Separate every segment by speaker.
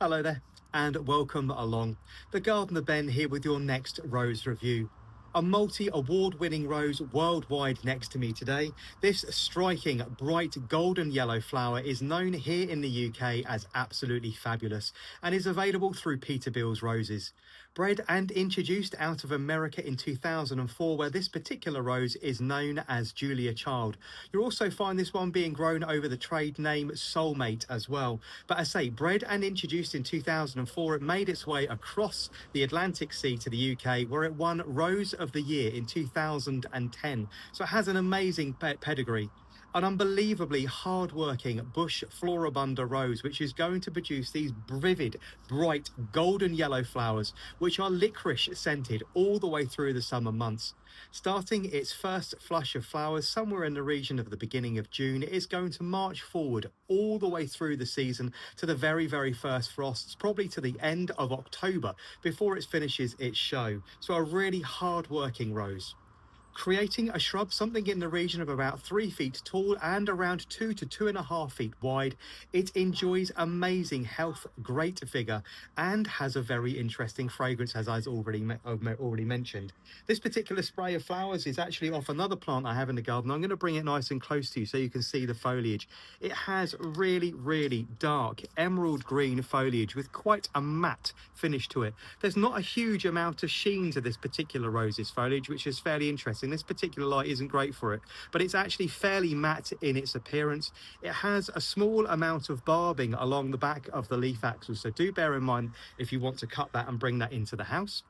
Speaker 1: Hello there, and welcome along. The Gardener Ben here with your next rose review. A multi-award-winning rose worldwide next to me today. This striking, bright golden yellow flower is known here in the UK as absolutely fabulous and is available through Peterbilt's Roses. Bred and introduced out of America in 2004, where this particular rose is known as Julia Child. You'll also find this one being grown over the trade name Soulmate as well. But as I say, bred and introduced in 2004, it made its way across the Atlantic Sea to the UK, where it won Rose of the Year in 2010. So it has an amazing pedigree. An unbelievably hard-working bush floribunda rose, which is going to produce these vivid, bright, golden yellow flowers, which are licorice scented all the way through the summer months. Starting its first flush of flowers somewhere in the region of the beginning of June, it is going to march forward all the way through the season to the very, very first frosts, probably to the end of October before it finishes its show. So a really hard-working rose. Creating a shrub something in the region of about 3 feet tall and around 2 to 2.5 feet wide, it enjoys amazing health, great vigor, and has a very interesting fragrance, as I've already mentioned. This particular spray of flowers is actually off another plant I have in the garden. I'm going to bring it nice and close to you so you can see the foliage. It has really, really dark emerald green foliage with quite a matte finish to it. There's not a huge amount of sheen to this particular rose's foliage, which is fairly interesting. This particular light isn't great for it, but it's actually fairly matte in its appearance. It has a small amount of barbing along the back of the leaf axils, so do bear in mind if you want to cut that and bring that into the house.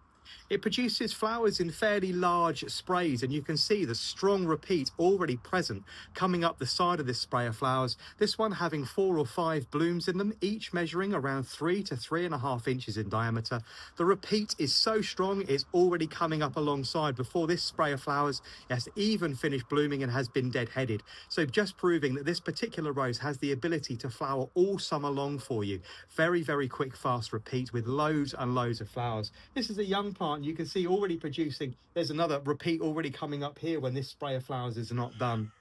Speaker 1: It produces flowers in fairly large sprays, and you can see the strong repeat already present coming up the side of this spray of flowers, this one having 4 or 5 blooms in them, each measuring around 3 to 3.5 inches in diameter. The repeat is so strong it's already coming up alongside before this spray of flowers has even finished blooming and has been dead-headed. So just proving that this particular rose has the ability to flower all summer long for you. Very, very quick, fast repeat with loads and loads of flowers. This is a young plant you can see already producing. There's another repeat already coming up here when this spray of flowers is not done.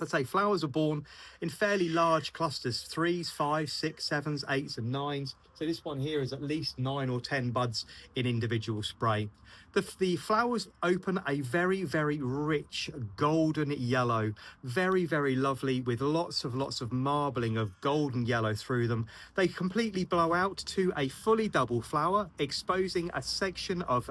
Speaker 1: As I say, flowers are born in fairly large clusters, 3s, 5s, 6s, 7s, 8s and 9s. So this one here is at least 9 or 10 buds in individual spray. The flowers open a very, very rich golden yellow, very, very lovely, with lots of marbling of golden yellow through them. They completely blow out to a fully double flower, exposing a section of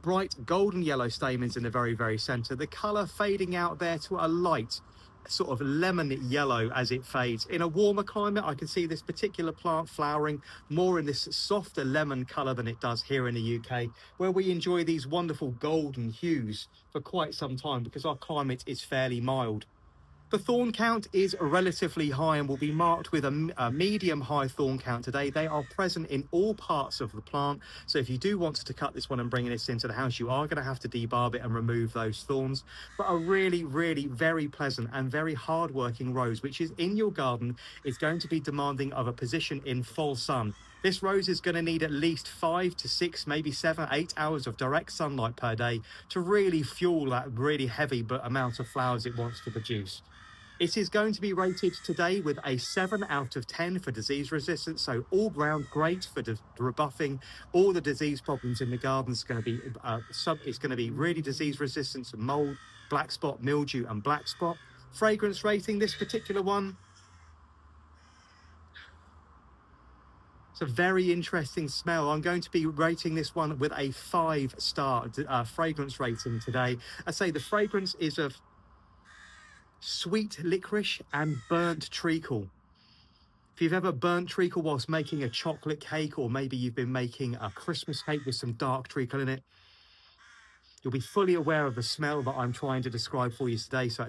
Speaker 1: bright golden yellow stamens in the very, very center. The color fading out there to a light sort of lemon yellow as it fades. In a warmer climate, I can see this particular plant flowering more in this softer lemon color than it does here in the UK, where we enjoy these wonderful golden hues for quite some time because our climate is fairly mild. The thorn count is relatively high and will be marked with a medium high thorn count today. They are present in all parts of the plant. So if you do want to cut this one and bring this into the house, you are going to have to debarb it and remove those thorns. But a really, really very pleasant and very hard-working rose, which is in your garden, is going to be demanding of a position in full sun. This rose is going to need at least 5 to 6, maybe 7, 8 hours of direct sunlight per day to really fuel that really heavy amount of flowers it wants to produce. It is going to be rated today with a 7 out of 10 for disease resistance, so all round great for rebuffing all the disease problems in the garden. It's going to be really disease resistant to mold, black spot, mildew and black spot. Fragrance rating, this particular one, it's a very interesting smell. I'm going to be rating this one with a 5-star fragrance rating today. I say the fragrance is of sweet licorice and burnt treacle. If you've ever burnt treacle whilst making a chocolate cake, or maybe you've been making a Christmas cake with some dark treacle in it, you'll be fully aware of the smell that I'm trying to describe for you today. So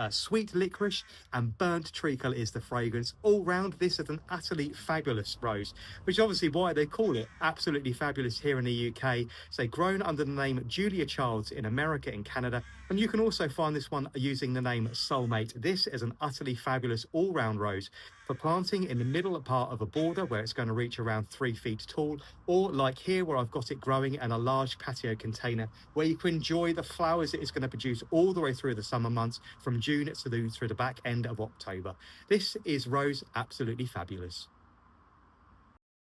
Speaker 1: sweet licorice and burnt treacle is the fragrance. All round, this is an utterly fabulous rose, which is obviously why they call it absolutely fabulous here in the UK. So grown under the name Julia Childs in America and Canada. And you can also find this one using the name Soulmate. This is an utterly fabulous all-round rose for planting in the middle part of a border where it's going to reach around 3 feet tall, or like here where I've got it growing in a large patio container where you can enjoy the flowers it is going to produce all the way through the summer months from June through the back end of October. This is rose absolutely fabulous.